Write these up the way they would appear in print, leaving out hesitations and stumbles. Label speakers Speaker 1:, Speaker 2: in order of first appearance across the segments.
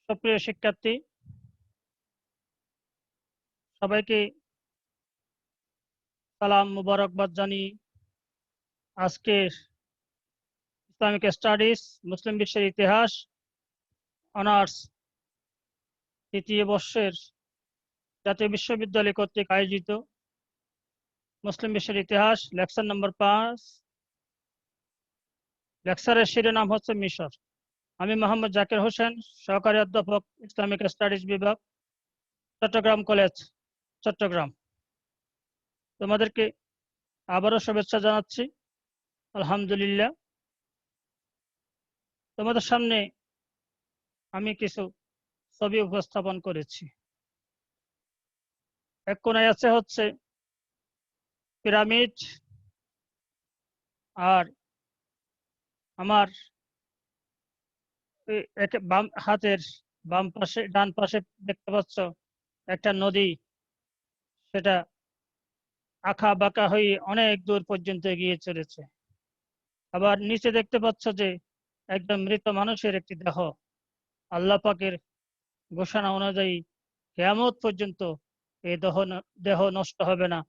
Speaker 1: সুপ্রিয় শিক্ষার্থী, সবাইকে সালাম মুবারকবাদ জানিয়ে আজকের ইসলামিক স্টাডিজ মুসলিম বিশ্বের ইতিহাস অনার্স তৃতীয় বর্ষের জাতীয় বিশ্ববিদ্যালয় কর্তৃক আয়োজিত মুসলিম বিশ্বের ইতিহাস লেকচার নম্বর 5। লেকচারের শিরোনাম হচ্ছে মিশর। আমি মোহাম্মদ জাকির হোসেন, সহকারী অধ্যাপক, ইসলামিক স্টাডিজ বিভাগ, চট্টগ্রাম কলেজ, চট্টগ্রাম। তোমাদেরকে আবারও শুভেচ্ছা জানাচ্ছি। আলহামদুলিল্লাহ। তোমাদের সামনে আমি কিছু ছবি উপস্থাপন করেছি। এক কোণায় আছে হচ্ছে পিরামিড, আর আমার বাম হাতের বাম পাশে ডান পাশে দেখতে পাচ্ছ একটা নদী, সেটা আঁকা বাঁকা হয়ে অনেক দূর পর্যন্ত এগিয়ে চলেছে। আবার নিচে দেখতে পাচ্ছ যে একদম মৃত মানুষের একটি দেহ। আল্লাহ পাকের ঘোষণা অনুযায়ী কিয়ামত পর্যন্ত এই দেহ নষ্ট হবে না।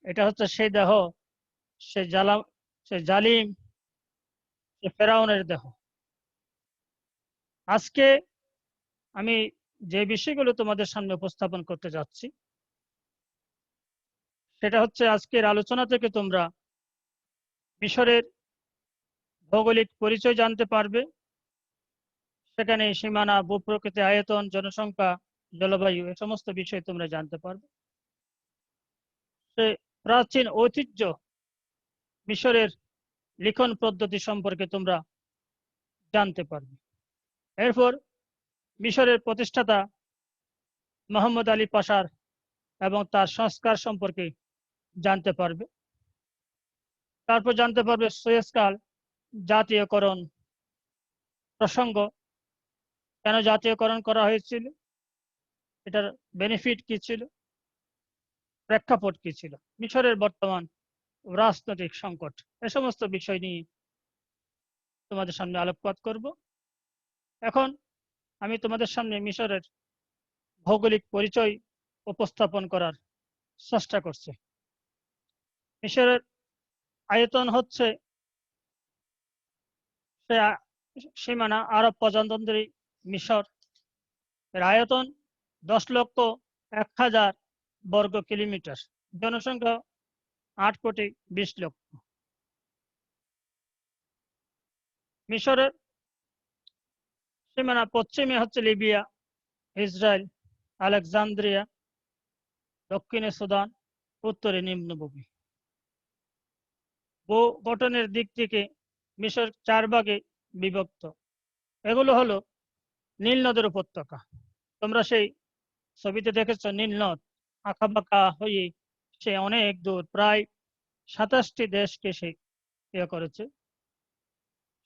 Speaker 1: এটা হচ্ছে সেই দেহ, সে জালিম, সে ফেরাউনের দেহ। আজকে আমি যে বিষয়গুলো তোমাদের সামনে উপস্থাপন করতে যাচ্ছি, সেটা হচ্ছে আজকের আলোচনা থেকে তোমরা মিশরের ভৌগোলিক পরিচয় জানতে পারবে। সেখানে সীমানা, ভূপ্রকৃতি, আয়তন, জনসংখ্যা, জলবায়ু, এ সমস্ত বিষয় তোমরা জানতে পারবে। সে প্রাচীন ঐতিহ্য মিশরের লিখন পদ্ধতি সম্পর্কে তোমরা জানতে পারবে। এরপর মিশরের প্রতিষ্ঠাতা মোহাম্মদ আলী পাশার এবং তার সংস্কার সম্পর্কে জানতে পারবে। তারপর জানতে পারবে সুয়েজকাল জাতীয়করণ প্রসঙ্গ, কেন জাতীয়করণ করা হয়েছিল, এটার বেনিফিট কি ছিল, প্রেক্ষাপট কি ছিল, মিশরের বর্তমান রাজনৈতিক সংকট, এ সমস্ত বিষয় নিয়ে তোমাদের সামনে আলোকপাত করব। এখন আমি তোমাদের সামনে মিশরের ভৌগোলিক পরিচয় উপস্থাপন করার চেষ্টা করছি। মিশরের আয়তন হচ্ছে সীমানা আরব প্রজাতন্ত্রী মিশর, এর আয়তন 10,01,000 বর্গ কিলোমিটার, জনসংখ্যা 8,20,00,000। মিশরের সীমানা পশ্চিমে হচ্ছে লিবিয়া, ইসরায়েল, আলেকজান্দ্রিয়া, দক্ষিণে সুদান, উত্তরে নিম্নভূমি। ভূ গঠনের দিক থেকে মিশর 4 ভাগে বিভক্ত। এগুলো হলো নীল নদের উপত্যকা। তোমরা সেই ছবিতে দেখেছ নীল নদ আঁকা বাঁকা হয়ে সে অনেক দূর, প্রায় 27টি দেশকে সে ইয়ে করেছে।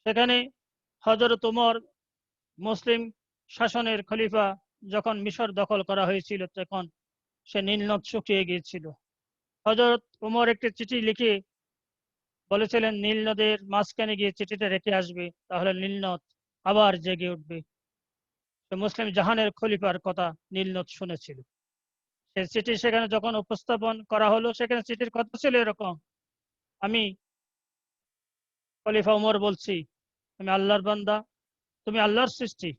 Speaker 1: সেখানে হযরত উমর মুসলিম শাসনের খলিফা যখন মিশর দখল করা হয়েছিল, তখন সে নীল নদ শুকিয়ে গিয়েছিল। হযরত উমর একটি চিঠি লিখে বলেছিলেন, নীল নদের মাঝখানে গিয়ে চিঠিটা রেখে আসবে, তাহলে নীল নদ আবার জেগে উঠবে। মুসলিম জাহানের খলিফার কথা নীল নদ শুনেছিল। সেই চিঠি সেখানে যখন উপস্থাপন করা হলো, সেখানে চিঠির কথা ছিল এরকম, আমি খলিফা উমর বলছি, তুমি আল্লাহর বান্দা, তুমি আল্লাহর সৃষ্টি,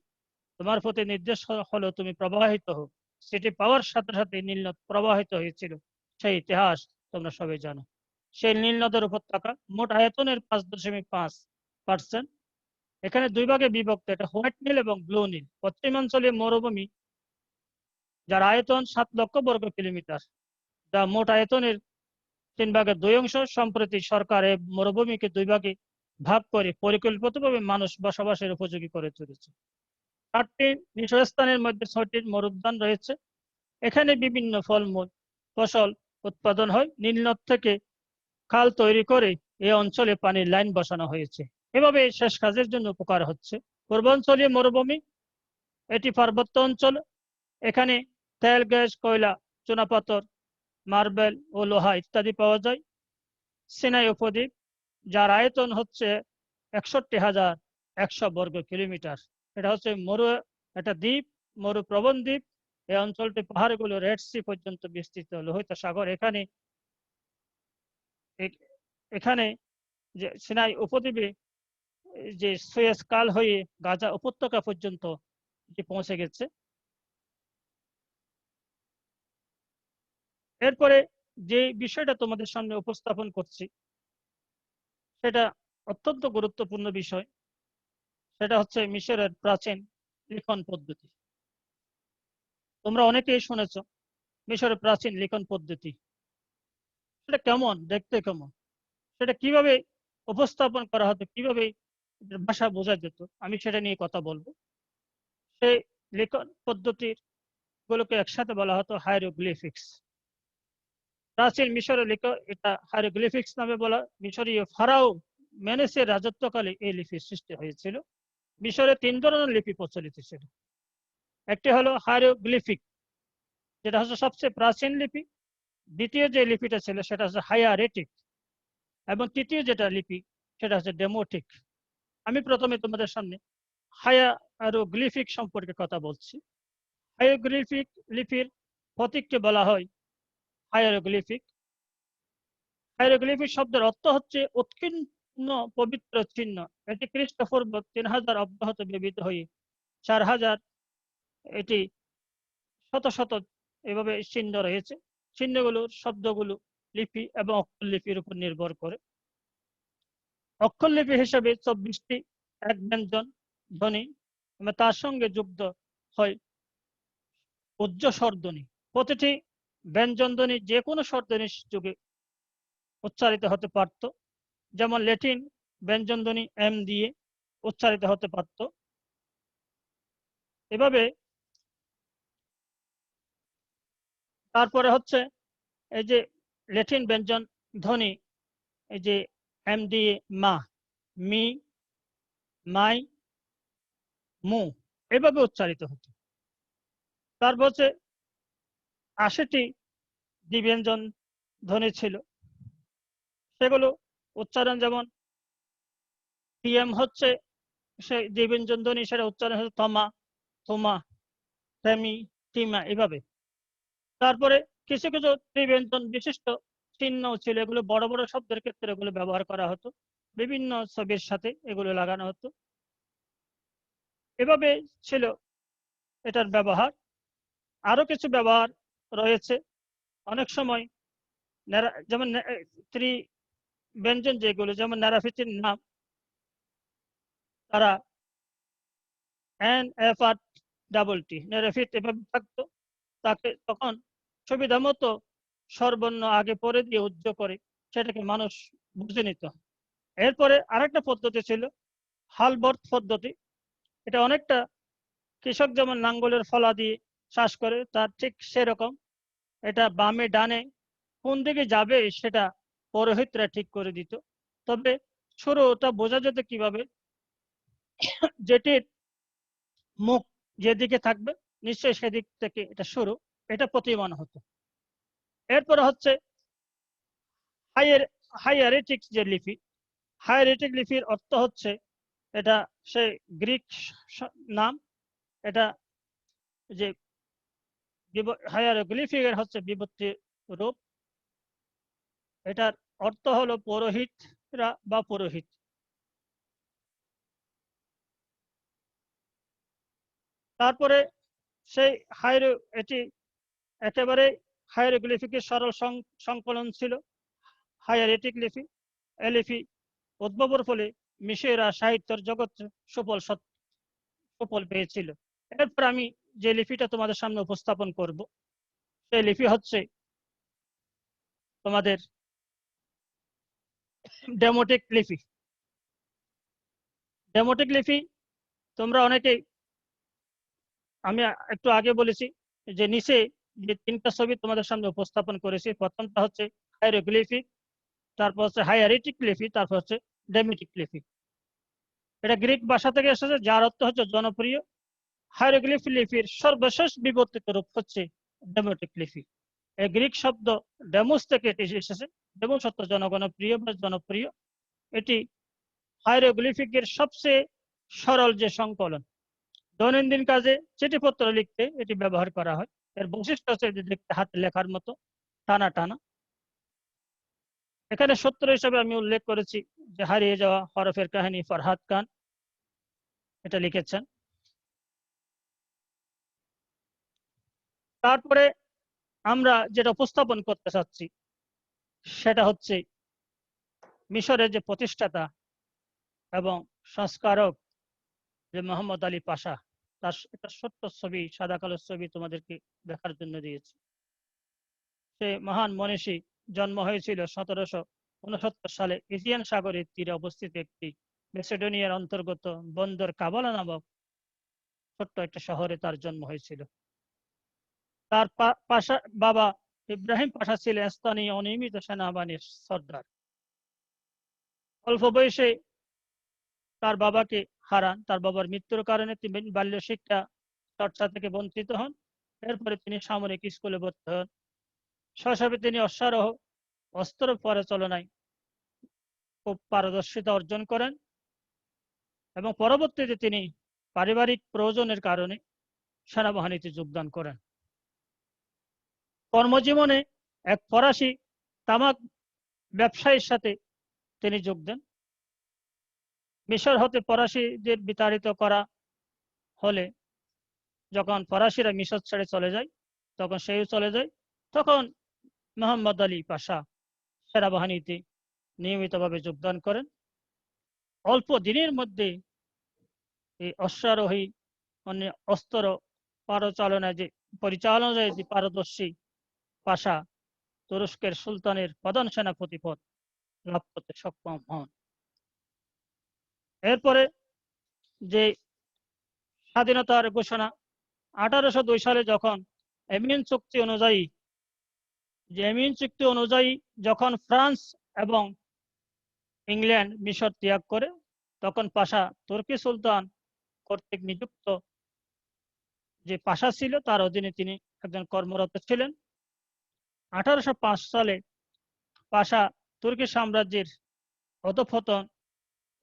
Speaker 1: তোমার প্রতি নির্দেশ হলো তুমি প্রবাহিত হো। চিঠি পাওয়ার সাথে সাথে নীল নদ প্রবাহিত হয়েছিল, সেই ইতিহাস তোমরা সবাই জানো। সেই নীল নদের উপত্যকা মোট আয়তনের 5.5%। এখানে 2 ভাগে বিভক্ত, এটা হোয়াইট নীল এবং ব্লু নীল। পশ্চিমাঞ্চলীয় মরুভূমি, যার আয়তন 7,00,000 বর্গ কিলোমিটার, যা মোট আয়তনের 3/2 সম্প্রতি সরকার এই মরুভূমিকে 2 ভাগে ভাগ করে পরিকল্পিতভাবে মানুষ বসবাসের উপযোগী করে তুলেছে। 8টি নিঃস্বানের মধ্যে 6টির মরুদ্যান রয়েছে। এখানে বিভিন্ন ফলমূল ফসল উৎপাদন হয়। নীল নদ থেকে খাল তৈরি করে এই অঞ্চলে পানির লাইন বসানো হয়েছে। এভাবে শেষ কাজের জন্য উপকার হচ্ছে। পূর্বাঞ্চলীয় মরুভূমি, এটি পার্বত্য অঞ্চল। এখানে তেল, গ্যাস, কয়লা, চুনাপাথর, মার্বেল ও লোহা ইত্যাদি পাওয়া যায়। সিনাই উপদ্বীপ, যার আয়তন হচ্ছে 61,100 বর্গ কিলোমিটার, এটা হচ্ছে একটা দ্বীপ, মরুপ্রবণ দ্বীপ। এই অঞ্চলটি পাহাড়গুলো রেড সি পর্যন্ত বিস্তৃত, লোহিত সাগর। এখানে যে সিনাই উপদ্বীপে যে সুয়েজ কাল হয়ে গাজা উপত্যকা পর্যন্ত পৌঁছে গেছে। এরপরে যে বিষয়টা তোমাদের সামনে উপস্থাপন করছি সেটা অত্যন্ত গুরুত্বপূর্ণ বিষয়। সেটা হচ্ছে মিশরের প্রাচীন লিখন পদ্ধতি। তোমরা অনেকেই শুনেছ মিশরের প্রাচীন লিখন পদ্ধতি। সেটা কেমন, দেখতে কেমন, সেটা কিভাবে উপস্থাপন করা হতো, কিভাবে ভাষা বোঝা যেত, আমি সেটা নিয়ে কথা বলবো। সেই লিখন পদ্ধতির গুলোকে একসাথে বলা হতো হাইরোগ্লিফিক্স। প্রাচীন মিশরে লিখা এটা হাইরোগ্লিফিক্স নামে বলা। মিশরীয় ফারাও মেনেসের রাজত্বকালে এই লিপির সৃষ্টি হয়েছিল। মিশরে 3 ধরনের লিপি প্রচলিত ছিল। একটি হলো হাইরোগ্লিফিক, যেটা হচ্ছে সবচেয়ে প্রাচীন লিপি। দ্বিতীয় যে লিপিটা ছিল সেটা হচ্ছে হায়ারেটিক, এবং তৃতীয় যেটা লিপি সেটা হচ্ছে ডেমোটিক। আমি প্রথমে তোমাদের সামনে হায়ারোগ্লিফিক সম্পর্কে কথা বলছি। হায়ারোগ্লিফিক লিপির প্রতীককে বলা হয় হায়ারোগ্লিফিক। হাইরোগ্লিফিক শব্দের অর্থ হচ্ছে উৎকীর্ণ পবিত্র চিহ্ন। এটি খ্রিস্টপূর্ব 3000 অব্যাহত ব্যবহৃত হয়ে 4000 এটি শত শত এভাবে চিহ্ন রয়েছে। চিহ্নগুলোর শব্দগুলো লিপি এবং অক্ষর লিপির উপর নির্ভর করে। অক্ষর লিপি হিসেবে 24টি এক ব্যঞ্জন ধ্বনি এবং তার সঙ্গে যুক্ত হয় উচ্চ স্বরধ্বনি। প্রতিটি ব্যঞ্জন ধ্বনি যে কোনো স্বরধ্বনির যুগে উচ্চারিত হতে পারত। যেমন ল্যাটিন ব্যঞ্জন ধ্বনি এম দিয়ে উচ্চারিত হতে পারত। এভাবে তারপরে হচ্ছে এই যে ল্যাটিন ব্যঞ্জন ধ্বনি, এই যে এম দিয়ে মা, মি, মাই, মু এভাবে উচ্চারিত হতো। তারপর হচ্ছে 80টি দ্বিব্যঞ্জন ধ্বনি ছিল। সেগুলো উচ্চারণ যেমন টিএম হচ্ছে সেই দ্বিব্যঞ্জন ধ্বনি, সেটা উচ্চারণ হচ্ছে তমা, তোমা, তেমি, টিমা এভাবে। তারপরে কিছু কিছু ত্রিব্যঞ্জন বিশিষ্ট চিহ্ন ছিল। এগুলো বড় বড় শব্দের ক্ষেত্রে এগুলো ব্যবহার করা হতো, বিভিন্ন ছবির সাথে এগুলো লাগানো হতো। এভাবে ছিল এটার ব্যবহার। আরো কিছু ব্যবহার রয়েছে। অনেক সময় যেমন ত্রিব্যঞ্জন যেগুলো, যেমন ন্যারাফিতির নাম, তারা N F R double T ন্যারাফিত এভাবে থাকতো। তাকে তখন সুবিধা মতো স্বরবর্ণ আগে পরে দিয়ে উজ্জ করে সেটাকে মানুষ বুঝে নিত। এরপরে আরেকটা পদ্ধতি ছিল হালবর্ত পদ্ধতি। এটা অনেকটা কৃষক যেমন লাঙ্গলের ফলা দিয়ে চাষ করে, তার ঠিক সেরকম। এটা বামে ডানে কোন দিকে যাবে সেটা পুরোহিতরা ঠিক করে দিত। তবে শুরুটা বোঝা যেত কিভাবে, যেটির মুখ যেদিকে থাকবে নিশ্চয়ই সেদিক থেকে এটা শুরু, এটা প্রতীয়মান হতো। এরপরে হচ্ছে হাইয়ারেটিক যে লিপি। হাইয়ারেটিক লিপির অর্থ হচ্ছে, এটা সে গ্রিক নাম। এটা যে হায়ারোগ্লিফিকের হচ্ছে বিভক্তি রূপ। এটার অর্থ হলো পুরোহিতরা বা পুরোহিত। তারপরে সেই এটি একেবারে হায়ারোগ্লিফিকের সরল সংকলন ছিল হায়ারেটিক লিপি। এই লিপি উদ্ভাবনের ফলে মিশরীয়রা সাহিত্যের জগতে সুফল পেয়েছিল। এরপর আমি যে লিপিটা তোমাদের সামনে উপস্থাপন করব সেই লিপি হচ্ছে তোমাদের ডেমোটিক লিপি। ডেমোটিক লিপি তোমরা অনেকেই, আমি একটু আগে বলেছি যে নিচে যে 3টা ছবি তোমাদের সামনে উপস্থাপন করেছি, প্রথমটা হচ্ছে হাইরোগ্লিফিক, তারপর হচ্ছে হাইয়ারেটিক লিপি, তারপর হচ্ছে ডেমোটিক লিপি। এটা গ্রিক ভাষা থেকে এসেছে, যার অর্থ হচ্ছে জনপ্রিয়। হাইরোগ্লিফ লিপির সর্বশেষ বিবর্তিত রূপ হচ্ছে ডেমোটিক লিপি। এই গ্রিক শব্দ ডেমোস থেকে এটি এসেছে। ডেমোস অর্থ জনগণপ্রিয় বা জনপ্রিয়। এটি হাইরোগ্লিফিকের সবচেয়ে সরল যে সংকলন। দৈনন্দিন কাজে চিঠিপত্র লিখতে এটি ব্যবহার করা হয়। এর বৈশিষ্ট্য হচ্ছে যে দেখতে হাতে লেখার মতো, টানা টানা। এখানে সূত্র হিসেবে আমি উল্লেখ করেছি যে হারিয়ে যাওয়া হরফের কাহিনী ফরহাদ খান এটা লিখেছেন। তারপরে আমরা যেটা উপস্থাপন করতে চাচ্ছি সেটা হচ্ছে মিশরের যে প্রতিষ্ঠাতা এবং সংস্কারক যে মোহাম্মদ আলী পাশা, তার একটা ছোট্ট ছবি, সাদা কালো ছবি তোমাদেরকে দেখার জন্য দিয়েছি। সে মহান মনীষী জন্ম হয়েছিল 1769 সালে এজিয়ান সাগরের তীরে অবস্থিত একটি মেসিডোনিয়ার অন্তর্গত বন্দর কাবালা নামক ছোট্ট একটা শহরে তার জন্ম হয়েছিল। তার পাশা বাবা ইব্রাহিম পাশা ছিলেন স্থানীয় অনিয়মিত সেনাবাহিনীর সর্দার। অল্প বয়সে তার বাবাকে হারান। তার বাবার মৃত্যুর কারণে তিনি বাল্য শিক্ষা চর্চা থেকে বঞ্চিত হন। এরপরে তিনি সামরিক স্কুলে ভর্তি হন। শৈশবে তিনি অশ্বারোহ অস্ত্র পরিচালনায় খুব পারদর্শিতা অর্জন করেন এবং পরবর্তীতে তিনি পারিবারিক প্রয়োজনের কারণে সেনাবাহিনীতে যোগদান করেন। কর্মজীবনে এক ফরাসি তামাক ব্যবসায়ীর সাথে তিনি যোগ দেন। মিশর হতে ফরাসিদের বিতাড়িত করা হলে যখন ফরাসিরা মিশর ছেড়ে চলে যায়, তখন সেও চলে যায়। তখন মোহাম্মদ আলী পাশা সেনাবাহিনীতে নিয়মিতভাবে যোগদান করেন। অল্প দিনের মধ্যে এই অশ্বারোহী মানে অস্ত্র পরিচালনায় যে পারদর্শী পাশা তুরস্কের সুলতানের প্রধান সেনাপতি পদ লাভ করতে সক্ষম হন। এরপরে যে স্বাধীনতার ঘোষণা 1802 সালে যখন এমিন চুক্তি অনুযায়ী যখন ফ্রান্স এবং ইংল্যান্ড মিশর ত্যাগ করে, তখন পাশা তুর্কি সুলতান কর্তৃক নিযুক্ত যে পাশা ছিল তার অধীনে তিনি একজন কর্মরত ছিলেন। 1805 সালে পাশা তুর্কি সাম্রাজ্যের অধঃপতন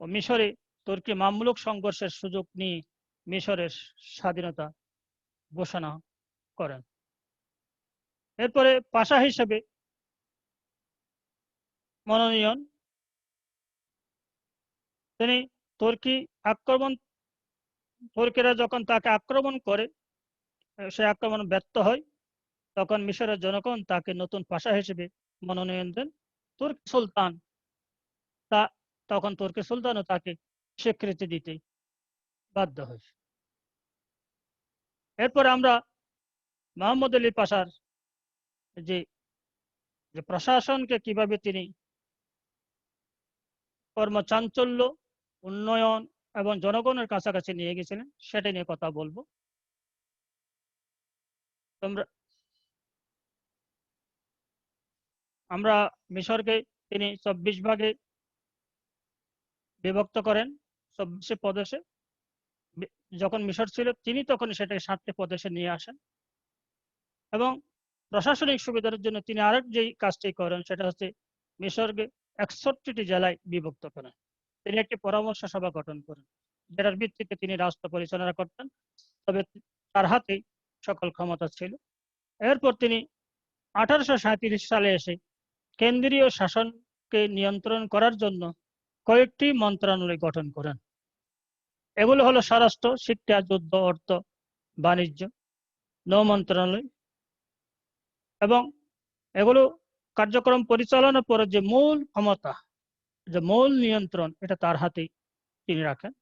Speaker 1: ও মিশরে তুর্কি মামলুক সংঘর্ষের সুযোগ নিয়ে মিশরের স্বাধীনতা ঘোষণা করেন। এরপরে পাশা হিসেবে মনোনয়ন, তিনি তুর্কিরা যখন তাকে আক্রমণ করে, সে আক্রমণ ব্যর্থ হয়, তখন মিশরের জনগণ তাকে নতুন পাশা হিসেবে মনোনয়ন দেন। তখন তুর্কি সুলতানও তাকে স্বীকৃতি দিতে বাধ্য হয়। এরপর আমরা মোহাম্মদ আলী পাশার যে প্রশাসনকে কিভাবে তিনি কর্মচাঞ্চল্য, উন্নয়ন এবং জনগণের কাছাকাছি নিয়ে গেছিলেন সেটা নিয়ে কথা বলবো। আমরা মিশরকে তিনি 24 ভাগে বিভক্ত করেন, 24 প্রদেশে। যখন মিশর ছিল তিনি তখন সেটাকে 7টি প্রদেশে নিয়ে আসেন এবং প্রশাসনিক সুবিধার জন্য তিনি আরেক যে কাজটি করেন সেটা হচ্ছে মিশরকে 61টি জেলায় বিভক্ত করেন। তিনি একটি পরামর্শ সভা গঠন করেন, যেটার ভিত্তিতে তিনি রাষ্ট্র পরিচালনা করতেন, তবে তার হাতে সকল ক্ষমতা ছিল। এরপর তিনি 1837 সালে এসে কেন্দ্রীয় শাসনকে নিয়ন্ত্রণ করার জন্য কয়েকটি মন্ত্রণালয় গঠন করেন। এগুলো হলো স্বরাষ্ট্র, শিক্ষা, যুদ্ধ, অর্থ, বাণিজ্য, নৌ মন্ত্রণালয়। এবং এগুলো কার্যক্রম পরিচালনার পরে যে মূল ক্ষমতা, যে মূল নিয়ন্ত্রণ, এটা তার হাতেই তিনি রাখেন।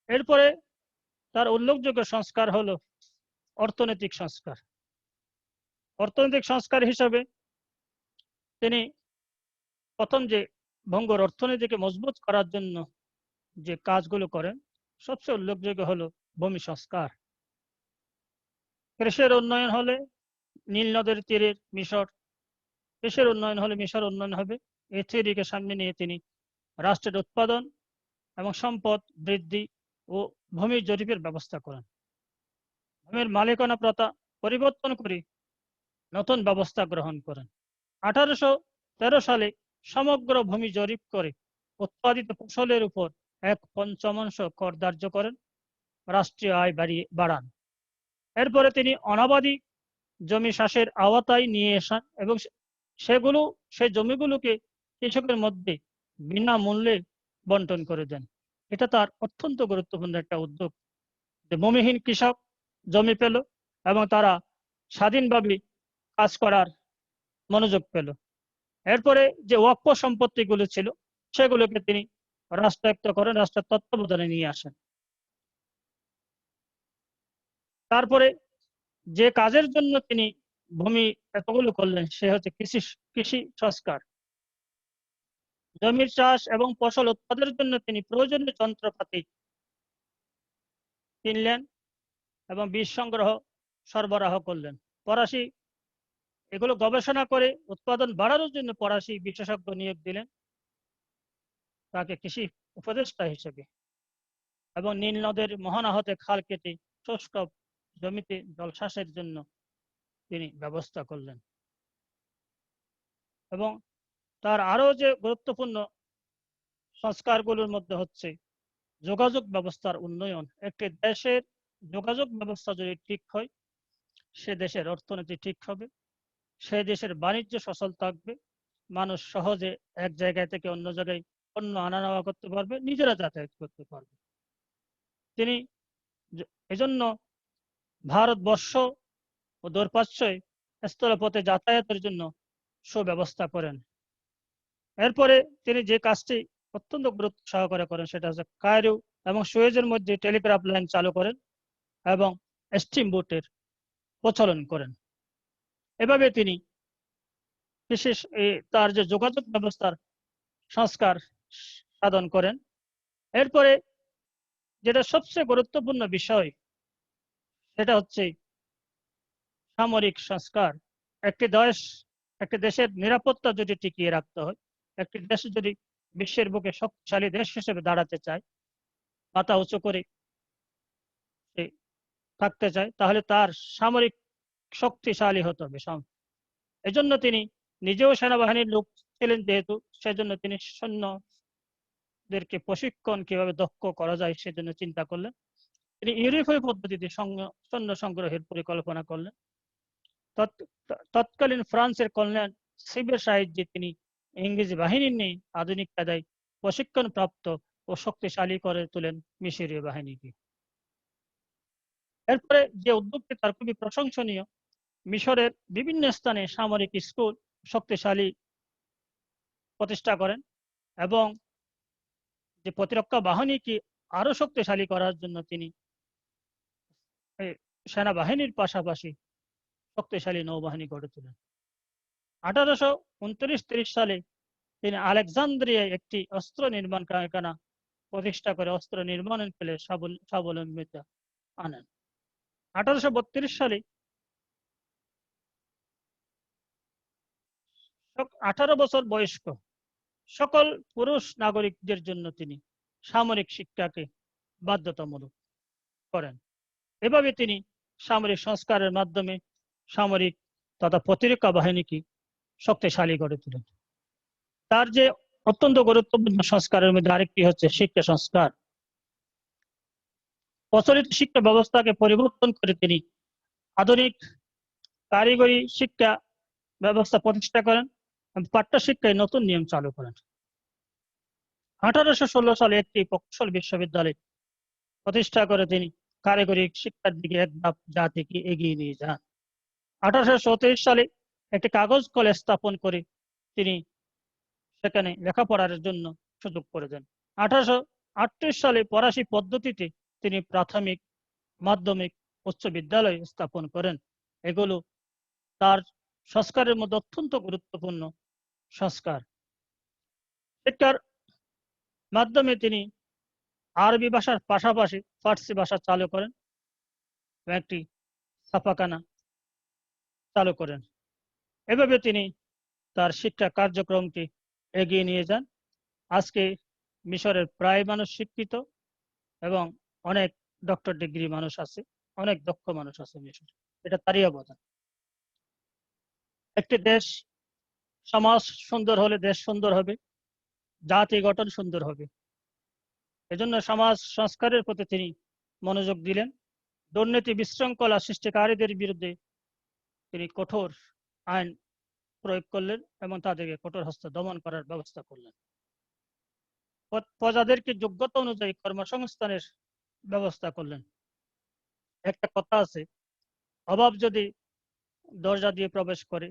Speaker 1: এরপরে তার উল্লেখযোগ্য সংস্কার হলো অর্থনৈতিক সংস্কার। অর্থনৈতিক সংস্কার হিসাবে তিনি প্রথম যে ভঙ্গুর অর্থনীতিকে মজবুত করার জন্য যে কাজগুলো করেন, সবচেয়ে উল্লেখযোগ্য হলো ভূমি সংস্কার। কৃষির উন্নয়ন হলে নীল নদের তীরের মিশর, কৃষির উন্নয়ন হলে মিশর উন্নয়ন হবে। এই থিওরিকে সামনে নিয়ে তিনি রাষ্ট্রের উৎপাদন এবং সম্পদ বৃদ্ধি ও ভূমি জরিপের ব্যবস্থা করেন। ভূমির মালিকানা প্রথা পরিবর্তন করে নতুন ব্যবস্থা গ্রহণ করেন। 1813 সালে সমগ্র ভূমি জরিপ করে উৎপাদিত ফসলের উপর 1/5 কর ধার্য করেন, রাষ্ট্রীয় আয় বাড়ান। এরপরে তিনি অনাবাদি জমি চাষের আওতায় নিয়ে আসেন এবং সেই জমিগুলোকে কৃষকের মধ্যে বিনামূল্যে বন্টন করে দেন। এটা তার অত্যন্ত গুরুত্বপূর্ণ একটা উদ্যোগ, যে ভূমিহীন কৃষক জমি পেল এবং তারা স্বাধীনভাবে কাজ করার মনোযোগ পেল। এরপরে যে ওয়াক্ফ সম্পত্তিগুলো ছিল সেগুলোকে তিনি রাষ্ট্রায়ত্ত করেন, রাষ্ট্রের তত্ত্বাবধানে নিয়ে আসেন। তারপরে যে কাজের জন্য তিনি ভূমি এতগুলো করলেন সে হচ্ছে কৃষি সংস্কার। জমির চাষ এবং ফসল উৎপাদনের জন্য তিনি প্রয়োজনীয় যন্ত্রপাতি কিনলেন এবং বীজ সংগ্রহ সরবরাহ করলেন। ফরাসি এগুলো গবেষণা করে উৎপাদন বাড়ানোর জন্য ফরাসি বিশেষজ্ঞ নিয়োগ দিলেন তাকে কৃষি উপদেষ্টা হিসেবে, এবং নীল নদের মহানাহতে খাল কেটে শুষ্ক জমিতে জলচাষের জন্য তিনি ব্যবস্থা করলেন। এবং তার আরো যে গুরুত্বপূর্ণ সংস্কারগুলোর মধ্যে হচ্ছে যোগাযোগ ব্যবস্থার উন্নয়ন। একটি দেশের যোগাযোগ ব্যবস্থা যদি ঠিক হয় সে দেশের অর্থনীতি ঠিক হবে, সে দেশের বাণিজ্য সচল থাকবে, মানুষ সহজে এক জায়গা থেকে অন্য জায়গায় পণ্য আনা নেওয়া করতে পারবে, নিজেরা যাতায়াত করতে পারবে। তিনি এজন্য ভারতবর্ষ ও দূরপ্রাচ্যে স্থলপথে যাতায়াতের জন্য সুব্যবস্থা করেন। এরপরে তিনি যে কাজটি অত্যন্ত গুরুত্ব সহকারে করেন সেটা হচ্ছে কায়রো এবং সুয়েজের মধ্যে টেলিগ্রাফ লাইন চালু করেন এবং স্টিম বোটের প্রচলন করেন। এভাবে তিনি বিশেষ তার যে যোগাযোগ ব্যবস্থার সংস্কার সাধন করেন। এরপরে যেটা সবচেয়ে গুরুত্বপূর্ণ বিষয় সেটা হচ্ছে সামরিক সংস্কার। একটি দেশের নিরাপত্তা যদি টিকিয়ে রাখতে হয়, একটি দেশ যদি বিশ্বের বুকে শক্তিশালী দেশ হিসেবে দাঁড়াতে চায়, মাথা উঁচু করে থাকতে চায়, তাহলে তার সামরিক শক্তিশালী হতে হবে। এজন্য তিনি নিজেও সেনাবাহিনীর লোক ছিলেন, যেহেতু সেজন্য তিনি সৈন্যদেরকে প্রশিক্ষণ কিভাবে দক্ষ করা যায় সেজন্য চিন্তা করলেন। তিনি ইউরোপীয় পদ্ধতিতে সৈন্য সংগ্রহের পরিকল্পনা করলেন। তৎকালীন ফ্রান্সের কর্নেল সিবের সাহায্যে তিনি ইংরেজি বাহিনী নিয়ে আধুনিক কায়দায় প্রশিক্ষণ প্রাপ্ত ও শক্তিশালী করে তোলেন মিশরীয় বাহিনীকে। এরপরে যে উদ্যোগটি তার খুবই প্রশংসনীয়, মিশরের বিভিন্ন স্থানে সামরিক স্কুল শক্তিশালী প্রতিষ্ঠা করেন এবং যে প্রতিরক্ষা বাহিনীকে আরো শক্তিশালী করার জন্য তিনি সেনাবাহিনীর পাশাপাশি শক্তিশালী নৌবাহিনী গড়ে তোলেন। 1829-30 সালে তিনি আলেকজান্দ্রিয়ায় একটি অস্ত্র নির্মাণ কারখানা প্রতিষ্ঠা করে অস্ত্র নির্মাণের ফলে স্বাবলম্বিতা আনেন। 1832 সালে 18 বছর বয়স্ক সকল পুরুষ নাগরিকদের জন্য তিনি সামরিক শিক্ষাকে বাধ্যতামূলক করেন। এভাবে তিনি সামরিক সংস্কারের মাধ্যমে সামরিক তথা প্রতিরক্ষা বাহিনীকে শক্তিশালী করে তোলেন। তার যে অত্যন্ত গুরুত্বপূর্ণ সংস্কারের মধ্যে আরেকটি হচ্ছে শিক্ষা সংস্কার। প্রচলিত শিক্ষা ব্যবস্থাকে পরিবর্তন করে তিনি আধুনিক কারিগরি শিক্ষা ব্যবস্থা প্রতিষ্ঠা করেন, পাঠ্য শিক্ষায় নতুন নিয়ম চালু করেন। 1816 সালে একটি প্রকৌশল বিশ্ববিদ্যালয় প্রতিষ্ঠা করে তিনি কারিগরি শিক্ষার দিকে এক ধাপ জাতিকে এগিয়ে নিয়ে যান। 1834 সালে একটি কাগজ কলেজ স্থাপন করে তিনি সেখানে লেখাপড়ার জন্য সুযোগ করে দেন। 1838 সালে ফরাসি পদ্ধতিতে তিনি প্রাথমিক, মাধ্যমিক, উচ্চ বিদ্যালয় স্থাপন করেন। এগুলো তার সংস্কারের মধ্যে অত্যন্ত গুরুত্বপূর্ণ সংস্কার। শিক্ষার মাধ্যমে তিনি আরবি ভাষার পাশাপাশি ফার্সি ভাষা চালু করেন, একটি ছাপাখানা চালু করেন। এভাবে তিনি তার শিক্ষা কার্যক্রমকে এগিয়ে নিয়ে যান। আজকে মিশরের প্রায় মানুষ শিক্ষিত এবং অনেক ডক্টর ডিগ্রি মানুষ আছে, অনেক দক্ষ মানুষ আছে মিশরে। এটা তারই অবদান। একটি দেশ, সমাজ সুন্দর হলে দেশ সুন্দর হবে, জাতি গঠন সুন্দর হবে। এজন্য সমাজ সংস্কারের প্রতি তিনি মনোযোগ দিলেন। দুর্নীতি বিশৃঙ্খলা সৃষ্টিকারীদের বিরুদ্ধে তিনি কঠোর আইন প্রয়োগ করলেন এবং তাদেরকে কঠোর হস্তে দমন করার ব্যবস্থা করলেন। প্রজাদেরকে যোগ্যতা অনুযায়ী কর্মসংস্থানের ব্যবস্থা করলেন। একটা কথা আছে, অভাব যদি দরজা দিয়ে প্রবেশ করে,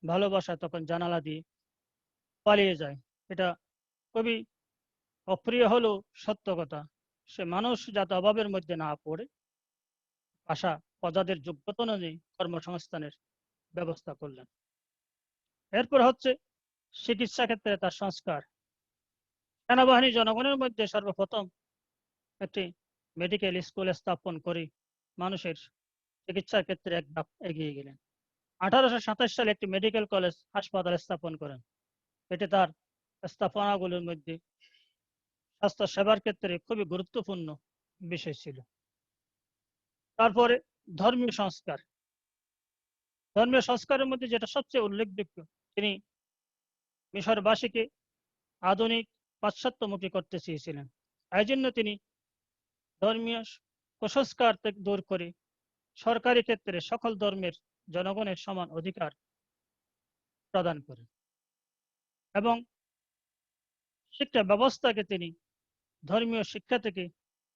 Speaker 1: ভালোবাসা তখন জানালা দিয়ে পালিয়ে যায়। এটা খুবই অপ্রিয় হলেও সত্য কথা। সে মানুষ যাতে অভাবের মধ্যে না পড়ে, আশা প্রজাদের যোগ্যতা অনুযায়ী কর্মসংস্থানের ব্যবস্থা করলেন। এরপর হচ্ছে চিকিৎসা ক্ষেত্রে তার সংস্কার। সেনাবাহিনী জনগণের মধ্যে সর্বপ্রথম একটি মেডিকেল স্কুল স্থাপন করে মানুষের চিকিৎসার ক্ষেত্রে এক ধাপ এগিয়ে গেলেন। 1827 সালে একটি মেডিকেল কলেজ হাসপাতাল স্থাপন করেন। এটি তার স্থাপনাগুলোর মধ্যে স্বাস্থ্য সেবার ক্ষেত্রে খুবই গুরুত্বপূর্ণ বিষয় ছিল। তারপরে ধর্মীয় সংস্কার। ধর্মীয় সংস্কারের মধ্যে যেটা সবচেয়ে উল্লেখযোগ্য, তিনি মিশরবাসীকে আধুনিক পাশ্চাত্যমুখী করতে চেয়েছিলেন। এই জন্য তিনি ধর্মীয় কুসংস্কার থেকে দূর করে সরকারি ক্ষেত্রে সকল ধর্মের জনগণের সমান অধিকার প্রদান করেন এবং শিক্ষা ব্যবস্থাকে তিনি ধর্মীয় শিক্ষা থেকে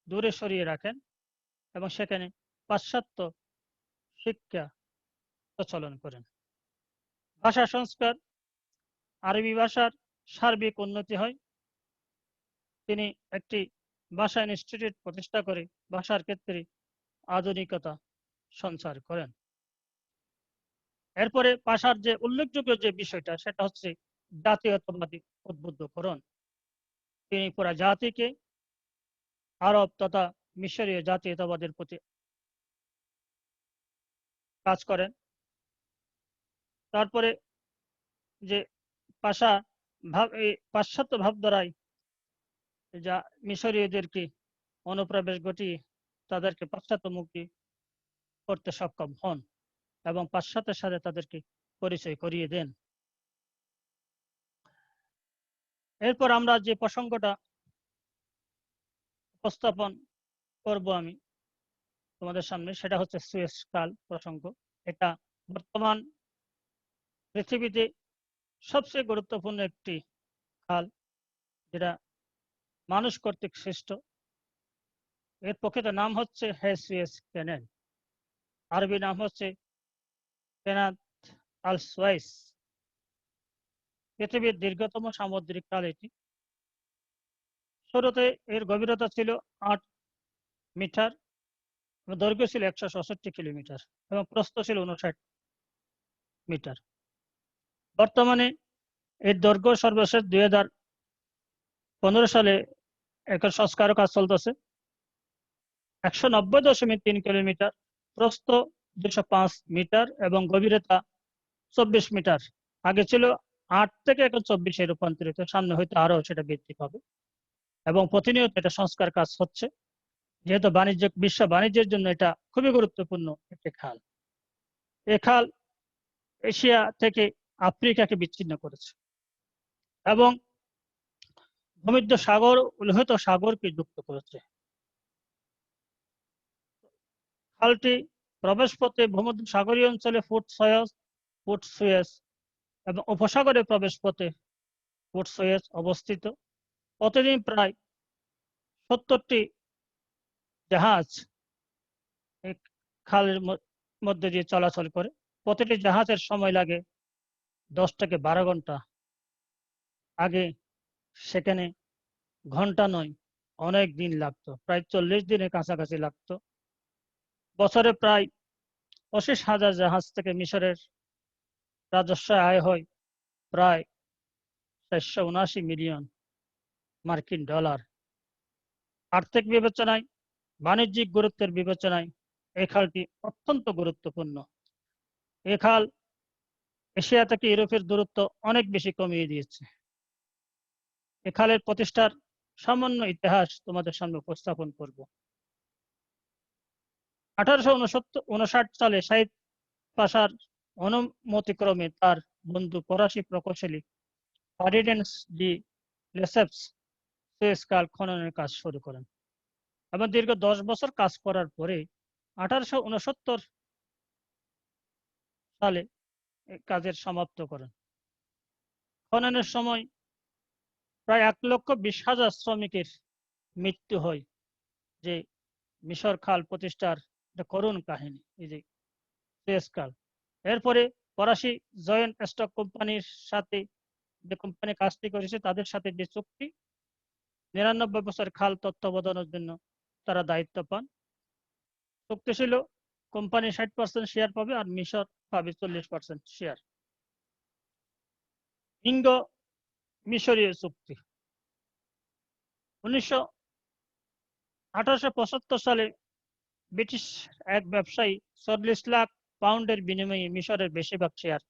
Speaker 1: দূরে সরিয়ে রাখেন এবং সেখানে পাশ্চাত্য শিক্ষা প্রচলন করেন। ভাষা সংস্কার। আরবি ভাষার সার্বিক উন্নতি হয়। তিনি একটি ভাষা ইনস্টিটিউট প্রতিষ্ঠা করে ভাষার ক্ষেত্রে আধুনিকতা সঞ্চার করেন। এরপরে ভাষার যে উল্লেখযোগ্য যে বিষয়টা, সেটা হচ্ছে জাতীয়তাবাদী উদ্বুদ্ধকরণ। তিনি পুরা জাতিকে আরব তথা মিশরীয় জাতীয়তাবাদের প্রতি কাজ করেন। তারপরে যে ভাষা পাশ্চাত্য ভাবধারায় যা মিশরীয়দেরকে অনুপ্রবেশ ঘটিয়ে তাদেরকে পাশ্চাত্যমুখী করতে সক্ষম হন এবং পাশ্চাত্যের সাথে তাদেরকে পরিচয় করিয়ে দেন। এরপর আমরা যে প্রসঙ্গটা উপস্থাপন করব আমি তোমাদের সামনে, সেটা হচ্ছে সুয়েজ কাল প্রসঙ্গ। এটা বর্তমান পৃথিবীতে সবচেয়ে গুরুত্বপূর্ণ একটি খাল, যেটা মানুষ কর্তৃক সৃষ্ট। এর প্রকৃত নাম হচ্ছে সুয়েজ ক্যানেল। আরবি নাম হচ্ছে কেনাত আল সুয়েজ। পৃথিবীর দীর্ঘতম সামুদ্রিক খাল এটি। শুরুতে এর গভীরতা ছিল 8 মিটার, দৈর্ঘ্য ছিল 166 কিলোমিটার এবং প্রস্থ ছিল 59 মিটার। বর্তমানে এর দৈর্ঘ্য সর্বশেষ 2015 সালে এখন সংস্কার কাজ চলতেছে। 190.3 কিলোমিটার, প্রস্থ 205 মিটার এবং গভীরতা 24 মিটার। আগে ছিল 8 থেকে এখন 24-এ রূপান্তরিত, সামনে হয়তো আরো সেটা বৃদ্ধি পাবে এবং প্রতিনিয়ত এটা সংস্কার কাজ হচ্ছে, যেহেতু বিশ্ব বাণিজ্যের জন্য এটা খুবই গুরুত্বপূর্ণ একটি খাল। এই খাল এশিয়া থেকে আফ্রিকাকে বিচ্ছিন্ন করেছে এবং ভূমধ্য সাগর লোহিত সাগরকে যুক্ত করেছে। খালটি প্রবেশপথে ভূমধ্য সাগরীয় অঞ্চলে ফুট সুয়েজ এবং উপসাগরে প্রবেশপথে ফুট সুয়েজ অবস্থিত। প্রতিদিন প্রায় 70টি জাহাজ এই খালের মধ্যে দিয়ে চলাচল করে। প্রতিটি জাহাজের সময় লাগে 10 থেকে 12 ঘন্টা। আগে সেখানে ঘন্টা নয়, অনেক দিন লাগতো, প্রায় 40 দিনের কাছাকাছি লাগতো। বছরে প্রায় 25,000 জাহাজ থেকে মিশরের রাজস্ব আয় হয় প্রায় 479 মিলিয়ন মার্কিন ডলার। আর্থিক বিবেচনায়, বাণিজ্যিক গুরুত্বের বিবেচনায় এই খালটি অত্যন্ত গুরুত্বপূর্ণ। এই খাল এশিয়া থেকে ইউরোপের দূরত্ব অনেক বেশি কমিয়ে দিয়েছে। এ খালের প্রতিষ্ঠার সামান্য ইতিহাস তোমাদের সামনে উপস্থাপন করব। 1859 সালে সাইদ পাশার অনুমতিক্রমে তার বন্ধু ফরাসি প্রকৌশলী ফার্ডিন্যান্ড ডি লেসেপ্স সুয়েজ খাল খননের কাজ শুরু করেন এবং দীর্ঘ 10 বছর কাজ করার পরে 1869 সালে কাজের সমাপ্ত করেন। খননের সময় প্রায় 1,20,000 শ্রমিকের মৃত্যু হয়, যে মিশর খাল প্রতিষ্ঠার একটা করুণ কাহিনী, এই যে সুয়েজ খাল। এরপরে ফরাসি জয়েন্ট স্টক কোম্পানির সাথে, যে কোম্পানি কাজটি করেছে তাদের সাথে যে চুক্তি, 99 বছর খাল তত্ত্বাবধানের জন্য তারা দায়িত্ব পান। চুক্তি ছিল কোম্পানি 60% শেয়ার পাবে আর মিশর পাবে 40% শেয়ার। ইঙ্গো মিশরীয় চুক্তি 1875 সালে ব্রিটিশ এক ব্যবসায়ী 40 লাখ পাউন্ডের বিনিময়ে মিশরের বেশিরভাগ শেয়ার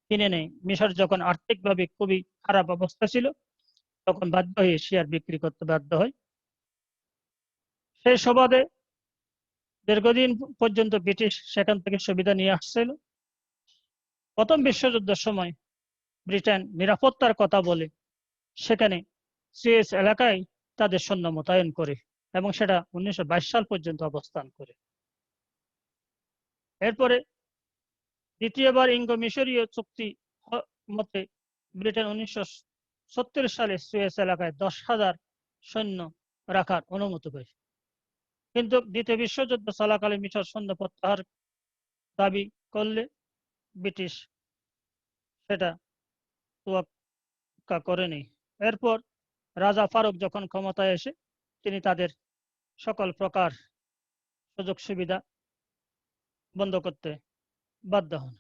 Speaker 1: কিনে নেয়। মিশর যখন আর্থিকভাবে খুবই খারাপ অবস্থা ছিল, তখন বাধ্য হয়ে শেয়ার বিক্রি করতে বাধ্য হয়। সেই সুবাদে দীর্ঘদিন পর্যন্ত ব্রিটিশ সেখান থেকে সুবিধা নিয়ে আসছিল। প্রথম বিশ্বযুদ্ধের সময় ব্রিটেন নিরাপত্তার কথা বলে সেখানে সুয়েজ এলাকায় তাদের সৈন্য মোতায়েন করে এবং সেটা 1922 সাল পর্যন্ত অবস্থান করে। এরপরে দ্বিতীয়বার ইঙ্গো মিশরীয় চুক্তি মতে ব্রিটেন 1970 সালে সুয়েজ এলাকায় 10,000 সৈন্য রাখার অনুমতি পায়, কিন্তু দ্বিতীয় বিশ্বযুদ্ধ চলাকালে মিশর সৈন্য প্রত্যাহার দাবি করলে ব্রিটিশ সেটা তোয়াক্কা করেনি। এরপর রাজা ফারুক যখন ক্ষমতায় এসে তিনি তাদের সকল প্রকার সুযোগ সুবিধা বন্ধ করতে বাধ্য হন।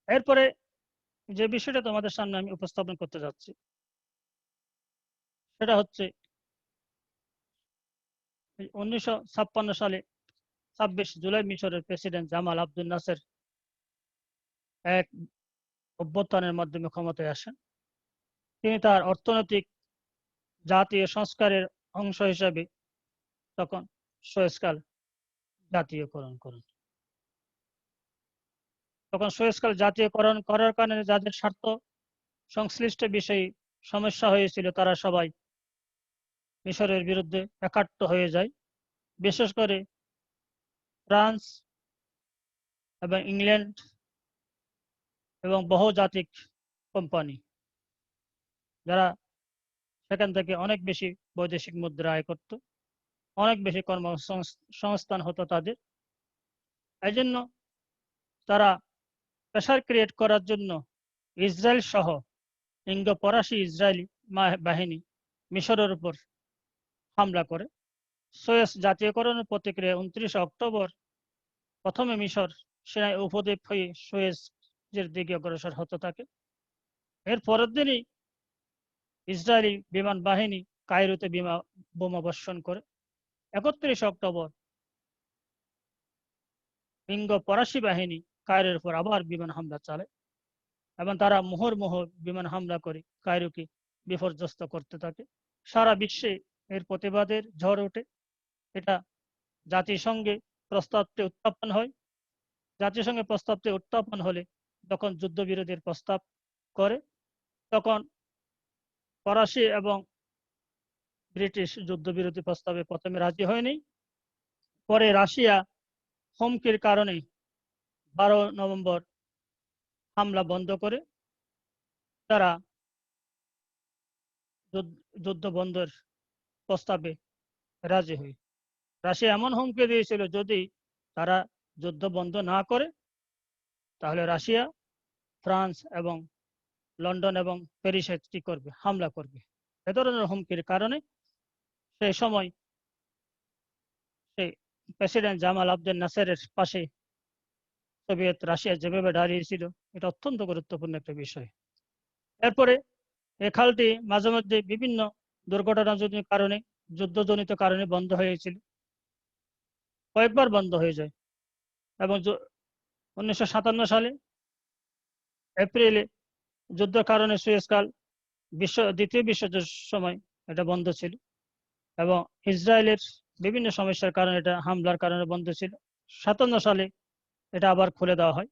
Speaker 1: এরপরে যে বিষয়টা তোমাদের সামনে আমি উপস্থাপন করতে যাচ্ছি সেটা হচ্ছে 1956 সালে 26 জুলাই মিশরের প্রেসিডেন্ট জামাল আব্দুল নাসের এক অভ্যুত্থানের মাধ্যমে ক্ষমতায় আসেন। তিনি তার অর্থনৈতিক জাতীয় সংস্কারের অংশ হিসাবে তখন সুয়েজ খাল জাতীয়করণ করেন। তখন সুয়েজ খাল জাতীয়করণ করার কারণে যাদের স্বার্থ সংশ্লিষ্ট বিষয়ে সমস্যা হয়েছিল তারা সবাই মিশরের বিরুদ্ধে একাট্ট হয়ে যায়। বিশেষ করে ফ্রান্স এবং ইংল্যান্ড এবং বহুজাতিক কোম্পানি, যারা সেখান থেকে অনেক বেশি বৈদেশিক মুদ্রা আয় করত, অনেক বেশি কর্মসংস্থান হতো তাদের। এই জন্য তারা প্রেশার ক্রিয়েট করার জন্য ইসরায়েল সহ ইঙ্গো ফরাসি ইসরায়েলি বাহিনী মিশরের উপর হামলা করে। সুয়েজ জাতীয়করণের প্রতিক্রিয়া 29 অক্টোবর প্রথমে মিশর সিনাই উপদ্বীপ হয়ে সুয়েজের দিকে অগ্রসর হতে থাকে। এর পরের দিনই ইসরায়েলি বিমান বাহিনী কায়রোতে বোমা বর্ষণ করে। 31 অক্টোবর ইঙ্গো ফরাসি বাহিনী কায়রোর উপর আবার বিমান হামলা চালায় এবং তারা মুহুর্মুহু বিমান হামলা করে কায়রোকে বিপর্যস্ত করতে থাকে। সারা বিশ্বে এর প্রতিবাদের ঝড় ওঠে। এটা জাতিসংঘে প্রস্তাবটি উত্থাপন হয়। জাতিসংঘে প্রস্তাবটি উত্থাপন হলে তখন যুদ্ধবিরতির প্রস্তাব করে। তখন ফরাসি এবং ব্রিটিশ যুদ্ধবিরতি প্রস্তাবে প্রথমে রাজি হয়নি। পরে রাশিয়া হুমকির কারণে 12 নভেম্বর হামলা বন্ধ করে তারা যুদ্ধ বন্ধের প্রস্তাবে রাজি হয়। রাশিয়া এমন হুমকি দিয়েছিল যদি তারা যুদ্ধ বন্ধ না করে তাহলে রাশিয়া, ফ্রান্স এবং লন্ডন এবং প্যারিসে কি করবে, হামলা করবে। এ ধরনের হুমকির কারণে সেই সময় সেই প্রেসিডেন্ট জামাল আব্দুল নাসেরের পাশে সোভিয়েত রাশিয়া যেভাবে দাঁড়িয়েছিল, এটা অত্যন্ত গুরুত্বপূর্ণ একটা বিষয়। এরপরে এই খালটি মাঝে মধ্যে বিভিন্ন দুর্ঘটনাজনিত কারণে, যুদ্ধজনিত কারণে বন্ধ হয়েছিল, কয়েকবার বন্ধ হয়ে যায় এবং 1957 সালে এপ্রিলে যুদ্ধের কারণে সুয়েজ খাল দ্বিতীয় বিশ্বযুদ্ধের সময় এটা বন্ধ ছিল এবং ইসরায়েলের বিভিন্ন সমস্যার কারণে, এটা হামলার কারণে বন্ধ ছিল। 57 সালে এটা আবার খুলে দেওয়া হয়।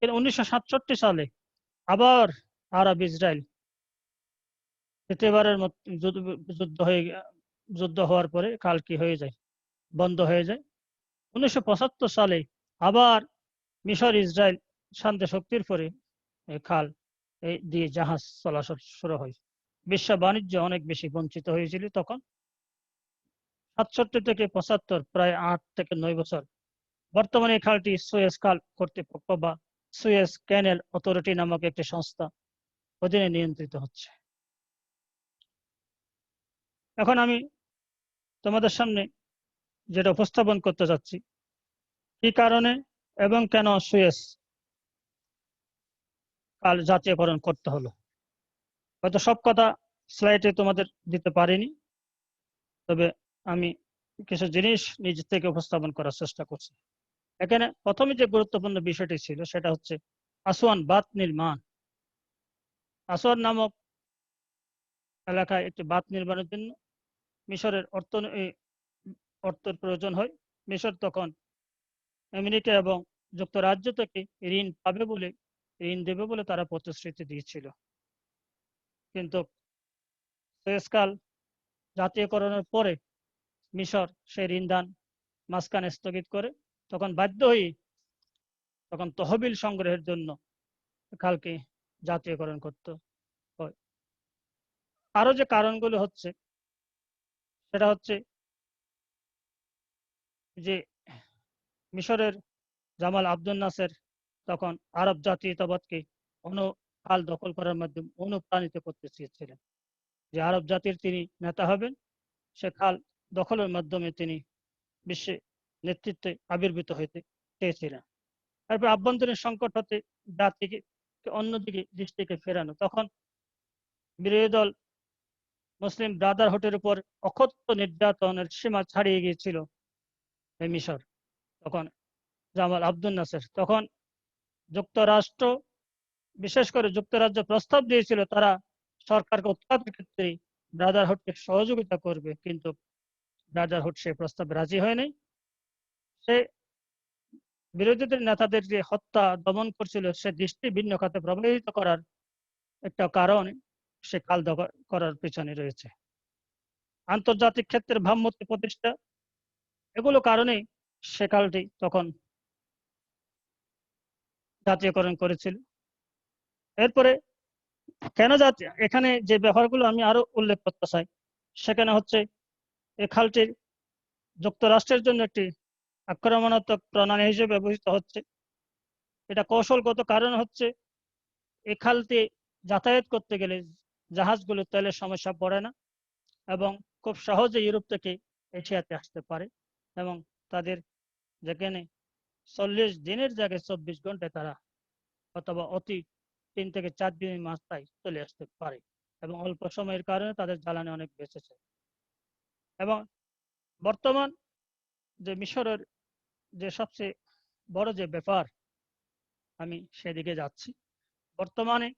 Speaker 1: কিন্তু 1967 সালে আবার আরব ইসরায়েল তৃতীয়বারের মতো যুদ্ধ হওয়ার পরে খাল কি হয়ে যায়, বন্ধ হয়ে যায়। 1975 সালে আবার মিশর ইসরায়েল শান্তি চুক্তির পরে এই খাল দিয়ে জাহাজ চলাচল শুরু হয়। বিশ্ব বাণিজ্য অনেক বেশি বঞ্চিত হয়েছিল তখন। 67 থেকে 75, প্রায় 8 থেকে 9 বছর। বর্তমানে এই খালটি সুয়েজ খাল কর্তৃপক্ষ বা সুয়েজ ক্যানেল অথরিটি নামক একটি সংস্থা অধীনে নিয়ন্ত্রিত হচ্ছে। এখন আমি তোমাদের সামনে যেটা উপস্থাপন করতে চাচ্ছি, কি কারণে এবং কেন সুয়েজ খাল জাতীয়করণ করতে হলো। হয়তো সব কথা স্লাইডে তোমাদের দিতে পারিনি, তবে আমি কিছু জিনিস নিজ থেকে উপস্থাপন করার চেষ্টা করছি। এখানে প্রথমে যে গুরুত্বপূর্ণ বিষয়টি ছিল সেটা হচ্ছে আসওয়ান বাঁধ নির্মাণ। আসওয়ান নামক এলাকায় একটি বাঁধ নির্মাণের জন্য মিশরের অর্থের প্রয়োজন হয়। মিশর তখন আমেরিকা এবং যুক্তরাজ্য থেকে ঋণ দেবে বলে তারা প্রতিশ্রুতি দিয়েছিল। কিন্তু সুয়েজ খাল জাতীয়করণের পরে মিশর সেই ঋণ দান মাঝখানে স্থগিত করে তখন বাধ্য হয়ে তখন তহবিল সংগ্রহের জন্য খালকে জাতীয়করণ করতে হয়। আরো যে কারণগুলো হচ্ছে সেটা হচ্ছে যে মিশরের জামাল আব্দুল নাসের তখন আরব জাতীয়তাবাদকে খাল দখল করার মাধ্যমে অনুপ্রাণিত করতে চেয়েছিলেন, যে আরব জাতির তিনি নেতা হবেন। সে খাল দখলের মাধ্যমে তিনি বিশ্বে নেতৃত্বে আবির্ভূত হইতে চেয়েছিলেন। তারপর আভ্যন্তরীণ সংকট হতে জাতিকে অন্যদিকে দৃষ্টিকে ফেরানো। তখন বিরোধী দল মুসলিম ব্রাদারহুডের উপর অকথ্য নির্যাতনের সীমা ছাড়িয়ে গিয়েছিল এই মিশর। তখন জামাল আব্দুল নাসের, তখন যুক্তরাষ্ট্র, বিশেষ করে যুক্তরাজ্য প্রস্তাব দিয়েছিল তারা সরকারকে উৎখাতের ক্ষেত্রে ব্রাদারহুডকে সহযোগিতা করবে, কিন্তু ব্রাদারহুড সে প্রস্তাবে রাজি হয়নি। সে বিরোধীদের নেতাদের যে হত্যা দমন করছিল সে দৃষ্টি ভিন্ন খাতে প্রভাবিত করার একটা কারণ সে খাল দখল করার পিছনে রয়েছে। আন্তর্জাতিক ক্ষেত্রে ভাবমূর্তি প্রতিষ্ঠা, এগুলো কারণেই সে খালটি তখন জাতীয়করণ করেছিল। এরপরে কেন এখানে যে ব্যাপারগুলো আমি আরো উল্লেখ করতে চাই সেখানে হচ্ছে এই খালটি যুক্তরাষ্ট্রের জন্য একটি আক্রমণাত্মক প্রণালী হিসেবে ব্যবহৃত হচ্ছে। এটা কৌশলগত কারণ হচ্ছে এই খালটি যাতায়াত করতে গেলে জাহাজগুলো তেলের সমস্যা পড়ে না এবং খুব সহজে ইউরোপ থেকে এশিয়াতে আসতে পারে, এবং তাদের যেখানে 40 দিনের জায়গায় 24 ঘন্টায় তারা অথবা অতি 3 থেকে 4 দিনের মাথায় চলে আসতে পারে, এবং অল্প সময়ের কারণে তাদের জ্বালানি অনেক বেঁচেছে। এবং বর্তমান যে মিশরের যে সবচেয়ে বড় যে ব্যাপার, আমি সেদিকে যাচ্ছি। বর্তমানে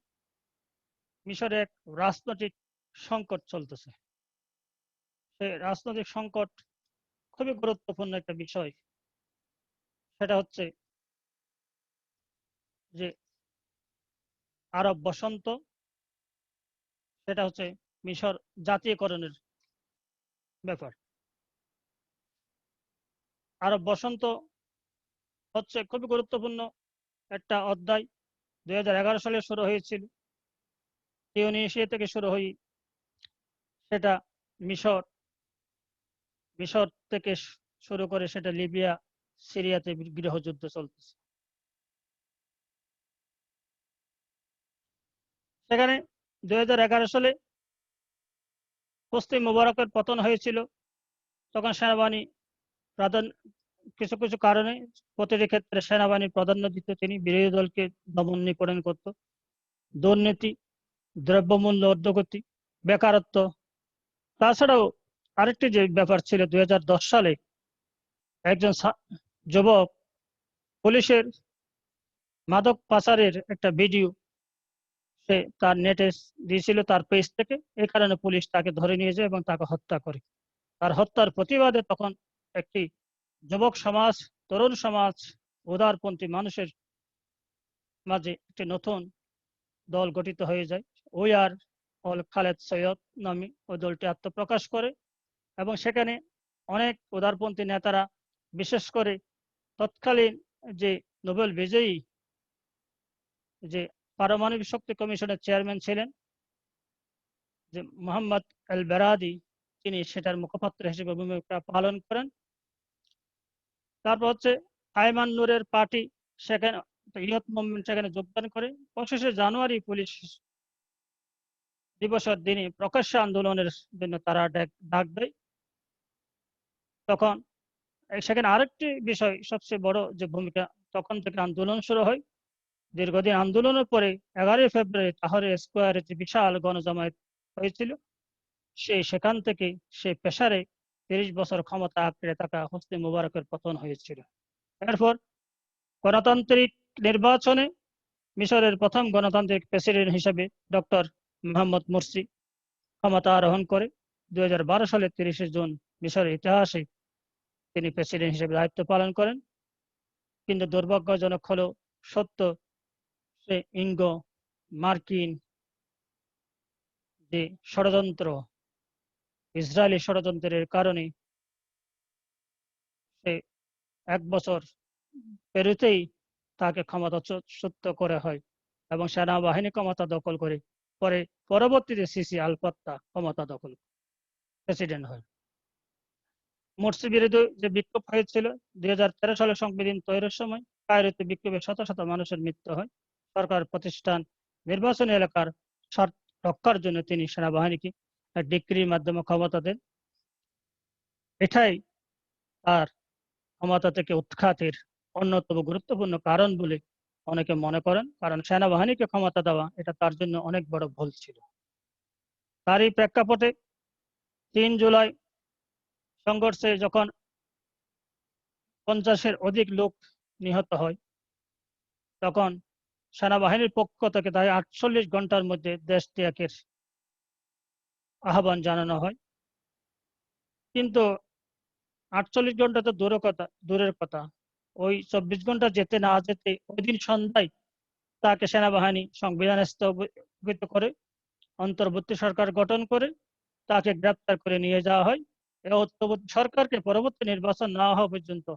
Speaker 1: মিশরে এক রাজনৈতিক সংকট চলতেছে। সেই রাজনৈতিক সংকট খুবই গুরুত্বপূর্ণ একটা বিষয়। সেটা হচ্ছে যে আরব বসন্ত, সেটা হচ্ছে মিশর জাতীয়করণের ব্যাপার। আরব বসন্ত হচ্ছে খুবই গুরুত্বপূর্ণ একটা অধ্যায়। 2011 সালে শুরু হয়েছিল, টিউনিসিয়া থেকে শুরু হয়ে সেটা মিশর মিশর থেকে শুরু করে সেটা লিবিয়া, সিরিয়াতে গৃহযুদ্ধ চলতেছে। সেখানে 2011 সালে হোসনি মুবারকের পতন হয়েছিল। তখন সেনাবাহিনী প্রাধান্য, কিছু কিছু কারণে প্রতিটি ক্ষেত্রে সেনাবাহিনী প্রাধান্য দিত, তিনি বিরোধী দলকে দমন নিপীড়ন করত। দুর্নীতি, দ্রব্যমূল্য ঊর্ধ্বগতি, বেকারত্ব, তাছাড়াও আরেকটি যে ব্যাপার ছিল 2010 সালে একজন যুবক পুলিশের মাদক পাচারের একটা ভিডিও সে তার নেটে দিয়েছিল তার পেজ থেকে। এই কারণে পুলিশ তাকে ধরে নিয়ে যায় এবং তাকে হত্যা করে। তার হত্যার প্রতিবাদে তখন একটি যুবক সমাজ, তরুণ সমাজ, উদারপন্থী মানুষের মাঝে একটি নতুন দল গঠিত হয়ে যায়। ওই আর অল খালেদ সৈয়দ নামে ওই দলটি আত্মপ্রকাশ করে এবং সেখানে অনেক উদারপন্থী নেতারা, বিশেষ করে তৎকালীন যে নোবেল বিজয়ী যে পারমাণবিক শক্তি কমিশনের চেয়ারম্যান ছিলেন যে মোহাম্মদ আল বেরাদি, তিনি সেটার মুখপাত্র হিসেবে ভূমিকা পালন করেন। তারপর হচ্ছে আয়মান নূরের পার্টি সেখানে ইয়ত মুভমেন্ট সেখানে যোগদান করে। 25শে জানুয়ারি পুলিশ দিবসের দিনে প্রকাশ্য আন্দোলনের জন্য তারা ডাক দেয়। তখন সেখানে আরেকটি বিষয় সবচেয়ে বড় যে ভূমিকা, তখন থেকে আন্দোলন শুরু হয়। দীর্ঘদিন আন্দোলনের পরে 11 ফেব্রুয়ারি তাহরে স্কোয়ারে যে বিশাল গণজমায়েত হয়েছিল, সেখান থেকে সেই পেশারে 30 বছর ক্ষমতা আঁকড়ে থাকা হোসনি মুবারকের পতন হয়েছিল। এরপর গণতান্ত্রিক নির্বাচনে মিশরের প্রথম গণতান্ত্রিক প্রেসিডেন্ট হিসেবে ডক্টর মোহাম্মদ মুরসি ক্ষমতা আরোহণ করে 2012 সালের 30শে জুন মিশরের ইতিহাসে তিনি প্রেসিডেন্ট হিসেবে দায়িত্ব পালন করেন। কিন্তু দুর্ভাগ্যজনক হলো সত্য, সে ইঙ্গো মার্কিন যে ষড়যন্ত্র, ইসরায়েলি ষড়যন্ত্রের কারণে সে 1 বছর পেরোতেই তাকে ক্ষমতাচ্যুত করা হয় এবং সেনাবাহিনী ক্ষমতা দখল করে। পরে পরবর্তীতে সিসি আল-ফাত্তা ক্ষমতা দখল প্রেসিডেন্ট হয়। মুরসি বিরুদ্ধে যে বিক্ষোভ হয়েছিল 2013 সালে সংবিধান তৈরির সময়, কায়রোতে বিক্ষোভে শত শত মানুষের মৃত্যু হয়। সরকার প্রতিষ্ঠান, নির্বাচনী এলাকার স্বার্থ রক্ষার জন্য তিনি সেনাবাহিনীকে ডিক্রির মাধ্যমে ক্ষমতা দেন। এটাই তার ক্ষমতা থেকে উৎখাতের অন্যতম গুরুত্বপূর্ণ কারণ বলে অনেকে মনে করেন, কারণ সেনাবাহিনীকে ক্ষমতা দেওয়া এটা তার জন্য অনেক বড় ভুল ছিল। তারই প্রেক্ষাপটে 3 জুলাই সংঘর্ষে যখন 50-এর অধিক লোক নিহত হয়, তখন সেনাবাহিনীর পক্ষ থেকে তাই 48 ঘন্টার মধ্যে দেশ ত্যাগের আহ্বান জানানো হয়। কিন্তু 48 ঘন্টা তো দূরের কথা, ওই 24 ঘন্টা যেতে না যেতে ওই দিন সন্ধ্যায় তাকে সেনাবাহিনী সংবিধান স্থগিত করে অন্তর্বর্তী সরকার গঠন করে তাকে গ্রেপ্তার করে নিয়ে যাওয়া হয়। এই অন্তর্বর্তী সরকারকে পরবর্তী নির্বাচন না হওয়া পর্যন্ত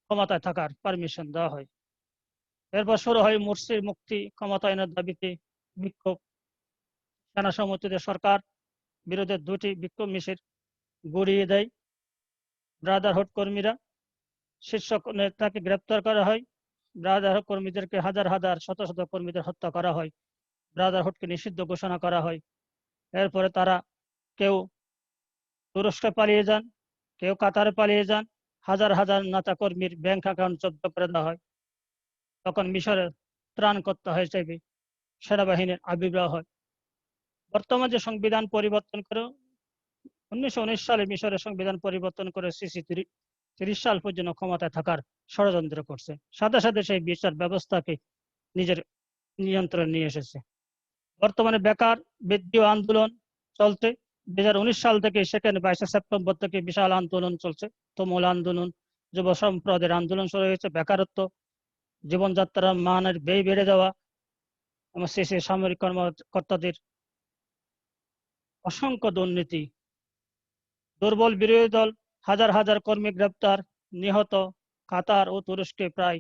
Speaker 1: ক্ষমতায় থাকার পারমিশন দেওয়া হয়। এরপর শুরু হয় মুরসির মুক্তি ক্ষমতায়নের দাবিতে বিক্ষোভ। সেনা সমর্থিত সরকার বিরোধে 2টি বিক্ষোভ মিছিল গড়িয়ে দেয় ব্রাদারহুড কর্মীরা। শীর্ষ নেতাকে গ্রেপ্তার করা হয়। ব্রাদারহুড কর্মীদেরকে হাজার হাজার শত শত কর্মীদের হত্যা করা হয়। ব্রাদারহুডকে নিষিদ্ধ ঘোষণা করা হয়। এরপরে তারা কেউ তুরস্কে পালিয়ে যান, কেউ কাতারে পালিয়ে যান। হাজার হাজার নেতা কর্মীর ব্যাংক অ্যাকাউন্ট জব্দ করে দেওয়া হয়। তখন মিশরের ত্রাণকর্তা হিসেবে সেনাবাহিনীর আবির্ভাব হয়। বর্তমান যে সংবিধান পরিবর্তন করে 1919 সালে মিশরের সংবিধান পরিবর্তন করে সিসি 30 সাল পর্যন্ত ক্ষমতায় থাকার ষড়যন্ত্র করছে, সাথে সাথে সেই বিচার ব্যবস্থাকে নিজের নিয়ন্ত্রণে নিয়ে এসেছে। বর্তমানে বেকার বৃদ্ধি আন্দোলন চলছে 2019 সাল থেকে, সেখানে 22 সেপ্টেম্বর থেকে বিশাল আন্দোলন চলছে, তুমুল আন্দোলন, যুব সম্প্রদায়ের আন্দোলন শুরু হয়েছে। বেকারত্ব, জীবনযাত্রার মানের ব্যয় বেড়ে যাওয়া এবং শেষে সামরিক কর্মকর্তাদের অসংখ্য দুর্নীতি, দুর্বল বিরোধী দল, হাজার হাজার কর্মী গ্রেপ্তার, নিহত। কাতার ও তুরস্কে প্রায়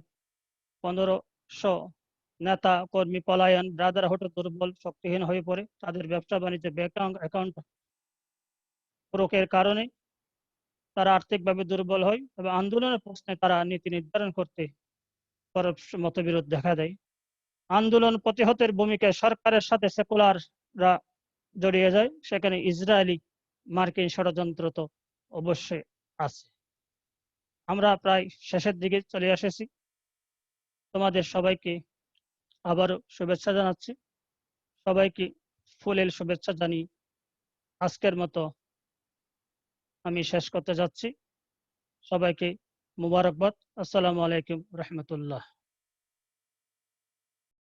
Speaker 1: 1500 নেতা কর্মী পলায়ন। ব্রাদারহুড দুর্বল, শক্তিহীন হয়ে পড়ে। তাদের ব্যবসা বাণিজ্য ব্যাংক অ্যাকাউন্ট ক্রোকের কারণে তারা আর্থিকভাবে দুর্বল হয় এবং আন্দোলনের প্রশ্নে তারা নীতি নির্ধারণ করতে মতবিরোধ দেখা দেয়। আন্দোলন প্রতিহতের ভূমিকায় সরকারের সাথে সেকুলাররা জড়িয়ে যায়। সেখানে ইসরায়েলি মার্কিন ষড়যন্ত্র তো অবশ্যই আছে। আমরা প্রায় শেষের দিকে চলে এসেছি। তোমাদের সবাইকে আবারও শুভেচ্ছা জানাচ্ছি। সবাইকে ফুলেল শুভেচ্ছা জানিয়ে আজকের মতো আমি শেষ করতে যাচ্ছি। সবাইকে মুবারকবাদ। আসসালামু আলাইকুম রহমতুল্লাহ।